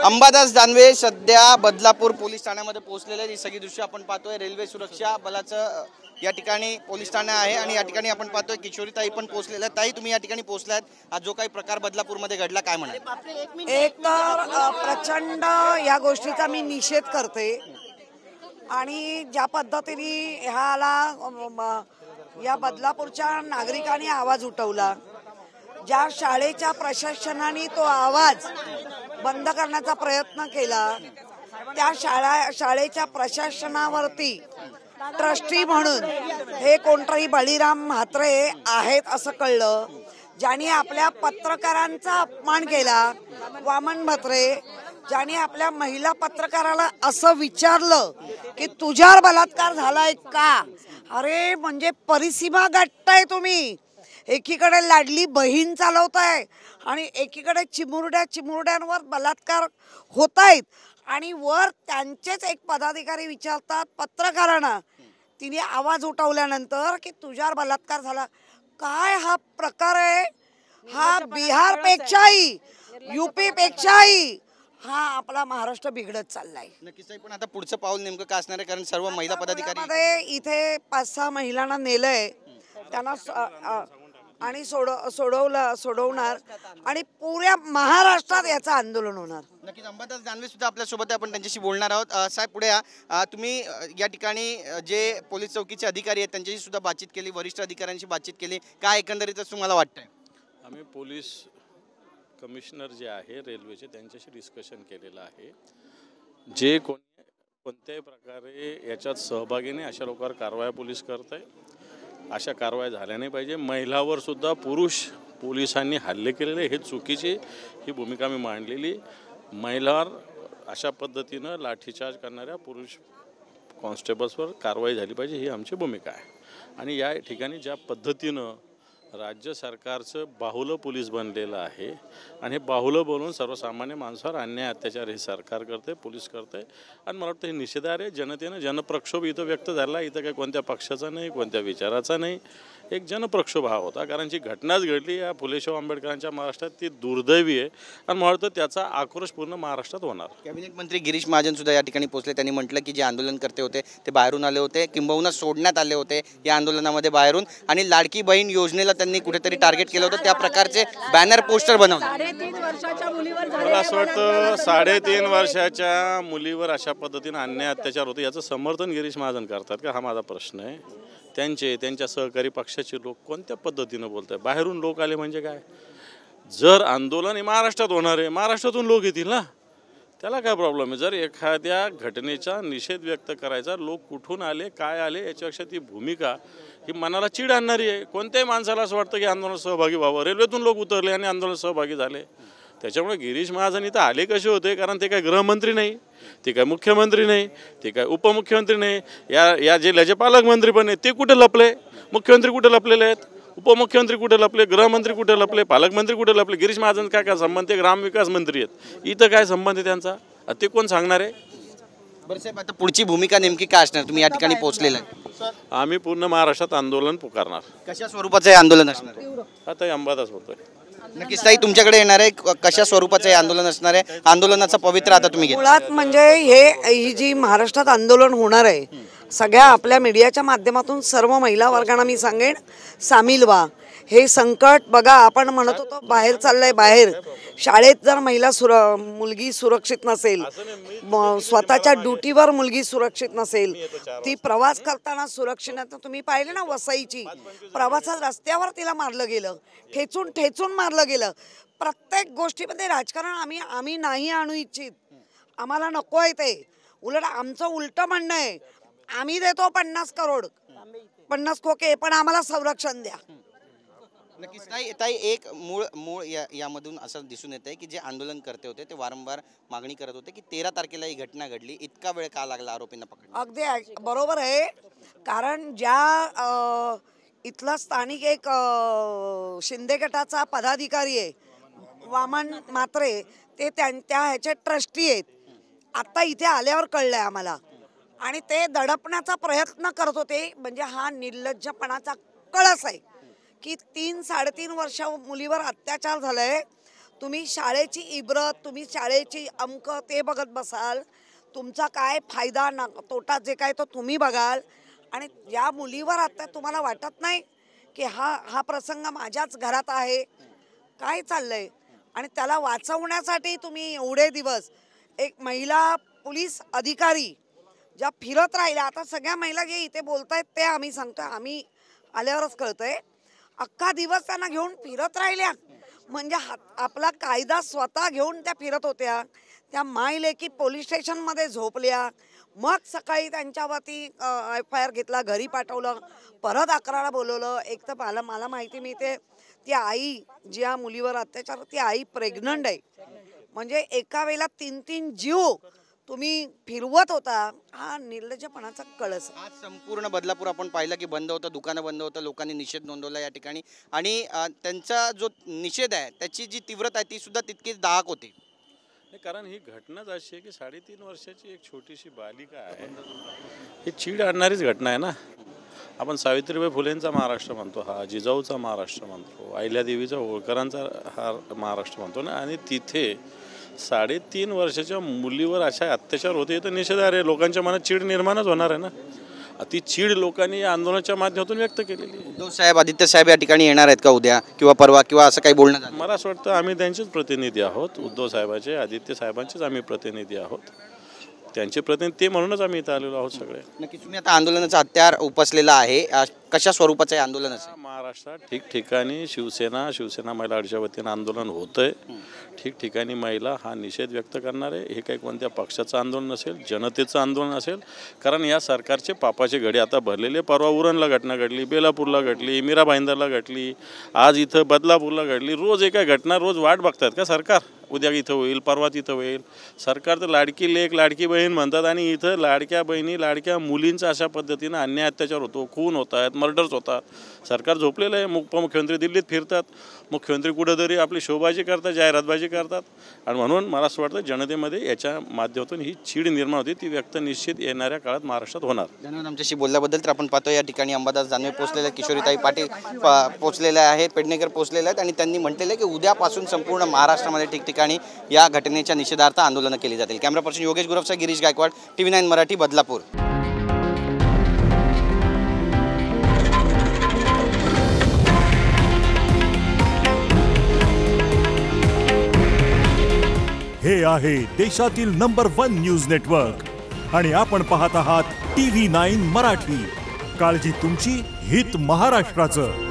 अंबादास दानवे सध्या बदलापूर पोलीस ठाण्यामध्ये पोहोचलेले ही सगळी दृश्य आपण पाहतोय। रेल्वे सुरक्षा बलाचं या ठिकाणी पोलीस ठाणे आहे आणि या ठिकाणी आपण पाहतोय किशोरीताई पण पोहोचलेल्या। ताई, तुम्ही या ठिकाणी पोहोचलात, आज जो काही प्रकार बदलापूरमध्ये घडला काय म्हणाल? एक तर प्रचंड या गोष्टीचा मी निषेध करते आणि ज्या पद्धतीने या बदलापूरच्या नागरिकांनी आवाज उठवला, ज्या शाळेच्या प्रशासनाने तो आवाज बंद करण्याचा प्रयत्न केला, त्या शाळेच्या प्रशासनावरती ट्रस्टी म्हणून हे कोणतरी बळीराम म्हात्रे आहेत असं कळलं, ज्यांनी आपल्या पत्रकारांचा अपमान केला, वामन म्हात्रे, ज्यांनी आपल्या महिला पत्रकाराला असं विचारलं की तुझ्यावर बलात्कार झालाय का? अरे म्हणजे परिसीमा गाठताय तुम्ही, एकीकडे लाडली बहीण चालवताय आणि एकीकडे चिमुरड्यांवर बलात्कार होत आहेत आणि वर त्यांचेच एक पदाधिकारी विचारतात पत्रकारांना, तिने आवाज उठवल्यानंतर की तुझ्यावर बलात्कार झाला। काय हा प्रकार आहे? हा बिहार पेक्षाही यूपी पेक्षाही हा आपला महाराष्ट्र बिघडत चाललाय। नक्कीच। पण आता पुढचं पाऊल नेमकं काय असणार आहे? कारण सर्व महिला पदाधिकारी इथे 5-6 महिलांना नेलंय, त्यांना आणि सोडवणार आणि पुऱ्या महाराष्ट्रात याचं आंदोलन होणार। नक्कीच। अंबादास दानवे सुद्धा आपल्या सोबत आहे, आपण त्यांच्याशी बोलणार आहोत। साहेब पुढे या। तुम्ही या ठिकाणी जे पोलीस चौकीचे अधिकारी आहेत त्यांच्याशी सुद्धा बातचीत केली, वरिष्ठ अधिकाऱ्यांशी बातचीत केली, काय एकंदरीतच तुम्हाला वाटतंय? आम्ही पोलीस कमिशनर जे आहे रेल्वेचे त्यांच्याशी डिस्कशन केलेलं आहे। जे कोणत्याही प्रकारे याच्यात सहभागी नाही अशा लोकांवर कारवाया पोलीस करत आहे, अशा कारवाया झाल्या नाही पाहिजे। महिलावर सुद्धा पुरुष पोलिसांनी हल्ले केलेले हे चुकीचे, ही भूमिका मी मांडलेली। महिलावर अशा पद्धतीनं लाठीचार्ज करणाऱ्या पुरुष कॉन्स्टेबल्सवर कारवाई झाली पाहिजे, ही आमची भूमिका आहे। आणि या ठिकाणी ज्या पद्धतीनं राज्य सरकारचं बाहुलं पोलीस बनलेलं आहे आणि हे बाहुलं बनवून सर्वसामान्य माणसावर अन्याय अत्याचार हे सरकार करते, पोलीस करते आणि मला वाटतं हे निषेधार्ह आहे। जनतेनं जनप्रक्षोभ इथं व्यक्त झाला, इथं काही कोणत्या पक्षाचा नाही, कोणत्या विचाराचा नाही, एक जनप्रक्षोभ हा होता। कारण जी घटनाच घडली या फुले शाहू आंबेडकरांच्या महाराष्ट्रात ती दुर्दैवी आहे आणि मला वाटतं त्याचा आक्रोश पूर्ण महाराष्ट्रात होणार। कॅबिनेट मंत्री गिरीश महाजन सुद्धा या ठिकाणी पोहोचले, त्यांनी म्हटलं की जे आंदोलनकर्ते होते ते बाहेरून आले होते, किंबहुना सोडण्यात आले होते या आंदोलनामध्ये बाहेरून, आणि लाडकी बहीण योजनेला त्यांनी कुठेतरी टार्गेट केलं होतं, त्या प्रकारचे बॅनर पोस्टर बनवले। 3.5 वर्षाच्या मुलीवर मला असं वाटतं 3.5 वर्षाच्या मुलीवर अशा पद्धतीनं अन्याय अत्याचार होते याचं समर्थन गिरीश महाजन करतात का, हा माझा प्रश्न आहे। त्यांच्या सहकारी पक्षाचे लोक कोणत्या पद्धतीनं बोलत आहे? बाहेरून लोक आले म्हणजे काय? जर आंदोलन हे महाराष्ट्रात होणार आहे, महाराष्ट्रातून लोक येतील ना, त्याला काय प्रॉब्लेम आहे? जर एखाद्या घटनेचा निषेध व्यक्त करायचा, लोक कुठून आले, काय आले, याच्यापेक्षा ती भूमिका ही मनाला चीड आणणारी आहे। कोणत्याही माणसाला असं वाटतं की आंदोलनात सहभागी व्हावं, रेल्वेतून लोक उतरले आणि आंदोलनात सहभागी झाले। त्याच्यामुळे गिरीश महाजन इथं आले कसे होते? कारण ते काय गृहमंत्री नाही, ते काय मुख्यमंत्री नाही, ते काय उपमुख्यमंत्री नाही, या जिल्ह्याचे पालकमंत्री पण आहेत, ते कुठे लपले? मुख्यमंत्री कुठे लपलेले आहेत? उपमुख्यमंत्री कुठे लपले? गृहमंत्री कुठे लपले? पालकमंत्री कुठे लपले? गिरीश महाजन काय संबंध? ते ग्रामविकास मंत्री आहेत, इथं काय संबंध आहे त्यांचा? ते कोण सांगणार आहे? बरं साहेब, आता पुढची भूमिका नेमकी काय असणार? तुम्ही या ठिकाणी पोहोचलेला आहे, आम्ही पूर्ण महाराष्ट्रात आंदोलन पुकारणार। कशा स्वरूपाचं हे आंदोलन असणार आहे? आता अंबादास बोलतोय। नक्कीच ताई, तुमच्याकडे येणार आहे, कशा स्वरूपाचं हे आंदोलन असणार आहे? आंदोलनाचा पवित्र आता तुम्ही घ्या। मुळात म्हणजे ही जी महाराष्ट्रात आंदोलन होणार आहे, सगळ्या आपल्या मीडियाच्या माध्यमातून सर्व महिला वर्गांना मी सांगेन, सामील व्हा। हे संकट बघा, आपण म्हणत होतो बाहेर चाललंय, बाहेर शाळेत जर मुलगी सुरक्षित नसेल, स्वतःच्या ड्युटीवर मुलगी सुरक्षित नसेल, ती प्रवास करताना सुरक्षित, तुम्ही पाहिले ना वसईची प्रवासात रस्त्यावर तिला मारलं गेलं, ठेचून मारलं गेलं। प्रत्येक गोष्टीमध्ये राजकारण आम्ही नाही आणू इच्छित, आम्हाला नको आहे ते। उलट आमचं उलटं म्हणणं आहे, आम्ही देतो 50 करोड 50 खोके, पण आम्हाला संरक्षण द्या। नक्कीच ताई, एक मूळ यामधून असं दिसून येत आहे की जे आंदोलन करते होते ते वारंवार मागणी करत होते की 13 तारखेला ही घटना घडली, इतका वेळ का लागला आरोपींना पकडण्यास? अगदी बरोबर आहे, कारण ज्या इथला स्थानिक एक शिंदे गटाचा पदाधिकारी आहे वामन म्हात्रे, ते त्या ह्याचे ट्रस्टी आहेत। आता इथे आल्यावर कळलंय आम्हाला, आणि ते दडपण्याचा प्रयत्न करत होते। म्हणजे हा निर्लज्जपणाचा कळस आहे की 3-3.5 वर्ष मुलीवर अत्याचार झालाय, तुम्ही शाळेची इब्रत, तुम्ही शाळेची अंक ते बघत बसाल, तुमचा काय फायदा ना तोटा जे काय तो तुम्ही बघाल. आणि या मुलीवर आता तुम्हाला वाटत नाही की हा प्रसंग माझ्याच घरात आहे, काय चाललंय? आणि त्याला वाचवण्यासाठी तुम्ही एवढे दिवस एक महिला पोलीस अधिकारी ज्या फिरत राहिल्या, आता सगळ्या महिला जे इथे बोलतायत ते आम्ही सांगतोय, आम्ही आल्यावरच कळतंय, अख्खा दिवस त्यांना घेऊन फिरत राहिल्या. म्हणजे आपला कायदा स्वतः घेऊन त्या फिरत होत्या. त्या मायलेकी पोलीस स्टेशनमध्ये झोपल्या. मग सकाळी त्यांच्यावरती FIR घेतला, घरी पाठवलं, परत 11ला बोलवलं. एक तर मला माहिती मिळते ती आई जी या मुलीवर अत्याचार, ती आई प्रेग्नंट आहे. म्हणजे एका वेळेला 3-3 जीव तुम्ही फिरवत होता. हा निर्लज्जपणाचा कळस. आज संपूर्ण बदलापूर आपण पाहिलं की बंद होतं, दुकानं बंद होतं, लोकांनी निषेध नोंदवला या ठिकाणी. आणि त्यांचा जो निषेध आहे त्याची जी तीव्रता आहे ती सुद्धा तितकीच दाहक होती. कारण ही घटनाच अशी आहे की 3.5 वर्षाची एक छोटीशी बालिका आहे. ही चीड आणणारीच घटना आहे ना. आपण सावित्रीबाई फुलेंचा महाराष्ट्र म्हणतो, हा जिजाऊचा महाराष्ट्र म्हणतो, अहिल्यादेवीचा होळकरांचा हा महाराष्ट्र म्हणतो ना. आणि तिथे 3.5 वर्षाच्या मुलीवर अशा अत्याचार होते तर निषेधार्ह आहे. लोकांच्या मनात चीड निर्माणच होणार आहे ना. ती चीड लोकांनी या आंदोलनाच्या माध्यमातून व्यक्त केलेली आहे. उद्धव साहेब, आदित्य साहेब या ठिकाणी येणार आहेत का उद्या किंवा परवा, किंवा असं काही बोलणं झालं? मला असं वाटतं आम्ही त्यांचेच प्रतिनिधी आहोत. उद्धव साहेबाचे, आदित्य साहेबांचेच आम्ही प्रतिनिधी आहोत. त्यांचे प्रतिनिधी ते म्हणूनच आम्ही इथं आलेलो आहोत सगळे. नक्की. तुम्ही आता आंदोलनाचं हत्यार उपसलेलं आहे, कशा स्वरूपाचं आहे आंदोलन असेल? महाराष्ट्रात ठिकठिकाणी शिवसेना महिला आघाडीच्या वतीनं आंदोलन होतंय. ठिकठिकाणी महिला हा निषेध व्यक्त करणार आहे. हे काही कोणत्या पक्षाचं आंदोलन नसेल, जनतेचं आंदोलन असेल. कारण या सरकारचे पापाचे घडे आता भरलेले. परवा उरणला घटना घडली, बेलापूरला घडली, मीरा भाईंदरला घडली, आज इथं बदलापूरला घडली. रोज एका घटना रोज वाट बघतात का सरकार? उद्या इथं होईल, परवा तिथं होईल. सरकार तर लाडकी लेक लाडकी बहीण म्हणतात आणि इथं लाडक्या बहिणी लाडक्या मुलींचा अशा पद्धतीनं अन्याय अत्याचार होतो, खून होत आहेत, मर्डर्स होतात. सरकार झोपलेलं आहे. उपमुख्यमंत्री दिल्लीत फिरतात, मुख्यमंत्री कुठेतरी आपली शोबाजी करतात, जाहिरातबाजी करतात. आणि म्हणून मला असं वाटतं जनतेमध्ये याच्या माध्यमातून ही चीड निर्माण होती, ती व्यक्त निश्चित येणाऱ्या काळात महाराष्ट्रात होणार. धन्यवाद आमच्याशी बोलल्याबद्दल. तर आपण पाहतो या ठिकाणी अंबादास दानवे पोहोचलेले, किशोरीताई पाटील पोहोचलेल्या आहेत, पेडणेकर पोहोचलेले आहेत. आणि त्यांनी म्हटलेलं आहे की उद्यापासून संपूर्ण महाराष्ट्रामध्ये ठिकठिकाणी या घटनेच्या निषेधार्थ आंदोलनं केली जातील. कॅमेरा पर्सन योगेश गुरवचा, गिरीश गायकवाड, TV9 मराठी, बदलापूर. हे आहे देशातील नंबर 1 न्यूज नेटवर्क आणि आपण पाहत आहात TV9 मराठी. काळजी तुमची, हित महाराष्ट्राचं.